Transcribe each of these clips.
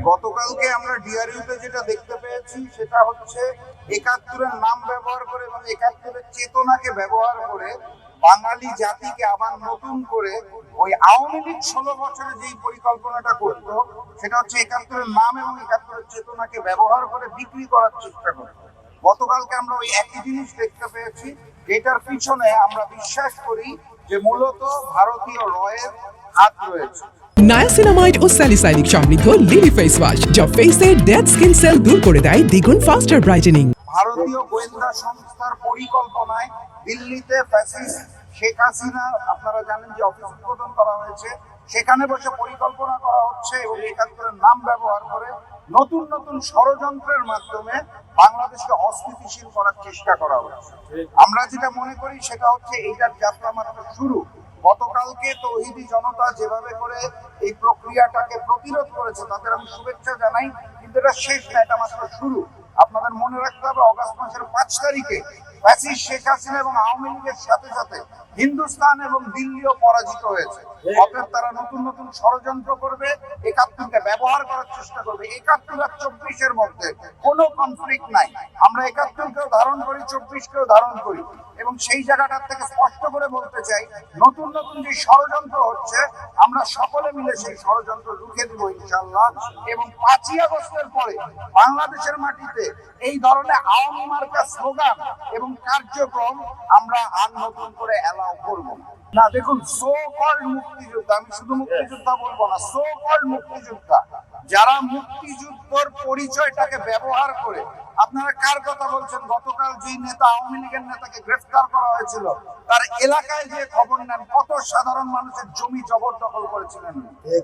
গতকালকে আমরা ডিআরইউতে যেটা দেখতে পেয়েছি সেটা হচ্ছে একাত্তরের নাম ব্যবহার করে এবং একাত্তরের চেতনাকে ব্যবহার করে বাঙালি জাতিকে আবার নতুন করে ওই আওয়ামী লীগ 16 বছরে যেই পরিকল্পনাটা করতো সেটা হচ্ছে একাত্তরের নাম এবং একাত্তরের চেতনাকে ব্যবহার করে বিক্রি করার চেষ্টা করতো। গতকালকে আমরা ওই একই জিনিস দেখতে পেয়েছি, যেটার পিছনে আমরা বিশ্বাস করি যে মূলত ভারতীয় রয়ের হাত রয়েছে। নায়াসিনামাইড ও স্যালিসাইলিক সমৃদ্ধ লিলি ফেস ওয়াশ যা ফেসের ডেড স্কিন সেল দূর করে দেয় দ্বিগুণ ফাস্টার ব্রাইটেনিং। ভারতীয় গোয়েন্দা সংস্থার পরিকল্পনায় দিল্লিতে ফ্যাসিস্ট শেখ হাসিনা, আপনারা জানেন যে অফিস উদ্বোধন করা হয়েছে, সেখানে বসে পরিকল্পনা করা হচ্ছে এবং একাত্তরের নাম ব্যবহার করে নতুন নতুন ষড়যন্ত্রের মাধ্যমে বাংলাদেশকে অস্থিতিশীল করার চেষ্টা করা হচ্ছে। আমরা যেটা মনে করি সেটা হচ্ছে এইটার যাত্রা মাত্র শুরু। গতকালকে তৌহিদি জনতা যেভাবে করে এই প্রক্রিয়াটাকে প্রতিরোধ করেছে তাদের আমি শুভেচ্ছা জানাই, কিন্তু এটা শেষ না, এটা মাত্র শুরু। আপনাদের মনে রাখতে হবে অগাস্ট মাসের 5 তারিখে ফ্যাসিস্ট শেখ হাসিনা এবং আওয়ামী লীগের সাথে সাথে হিন্দুস্তান এবং দিল্লিও পরাজিত হয়েছে। অতএব তারা নতুন নতুন ষড়যন্ত্র করবে, একাত্তরকে ব্যবহার করার চেষ্টা করবে। 71 আর 24-এর মধ্যে কোনো কনফ্লিক্ট নাই। আমরা 71-কেও ধারণ করি, 24-কেও ধারণ করি এবং সেই জায়গাটার থেকে স্পষ্ট করে বলতে চাই, নতুন নতুন যে ষড়যন্ত্র হচ্ছে আমরা সকলে মিলে সেই ষড়যন্ত্র রুখে দিব ইনশাআল্লাহ। এবং 5ই আগস্টের পরে বাংলাদেশের মাটিতে এই ধরনের আওয়ামী মার্কা স্লোগান এবং কার্যক্রম আমরা আর নতুন করে অ্যালাউ করব না। দেখুন, সো কল্ড মুক্তিযোদ্ধা, আমি শুধু মুক্তিযোদ্ধা বলবো না, সো কল্ড মুক্তিযোদ্ধা যারা মুক্তিযুদ্ধের পরিচয়টাকে ব্যবহার করে, আপনারা কার কথা বলছেন? গতকাল যে নেতা, আওয়ামী লীগের নেতাকে গ্রেফতার করা হয়েছিল, তার এলাকায় যে খবর নেন কত সাধারণ মানুষের জমি জবরদখল করেছিলেন।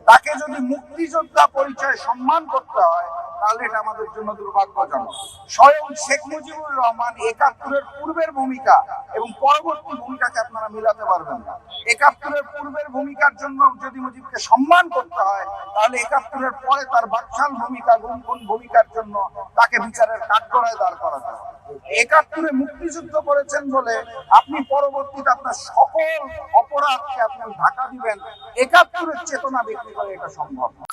তাকে যদি মুক্তিযোদ্ধা পরিচয় সম্মান করতে হয় তাহলে এটা আমাদের জন্য দুর্ভাগ্যজনক। স্বয়ং শেখ মুজিবুর রহমান 71-এর পূর্বের ভূমিকা এবং পরবর্তী ভূমিকাকে আপনারা মিলাতে পারবেন না। 71-এর পূর্বের ভূমিকার জন্য যদি মুজিবকে সম্মান করতে হয় তাহলে 71-এর পরে তার বাকশাল ভূমিকা, গুণগুণ ভূমিকার জন্য তাকে বিচারের কাঠগড়ায় দাঁড় করাতে হবে। 71-এ মুক্তিযুদ্ধ করেছেন বলে আপনি পরবর্তীতে আপনার সকল অপরাধকে আপনি ঢাকা দিবেন 71-এর চেতনা বিক্রি করে, এটা সম্ভব না।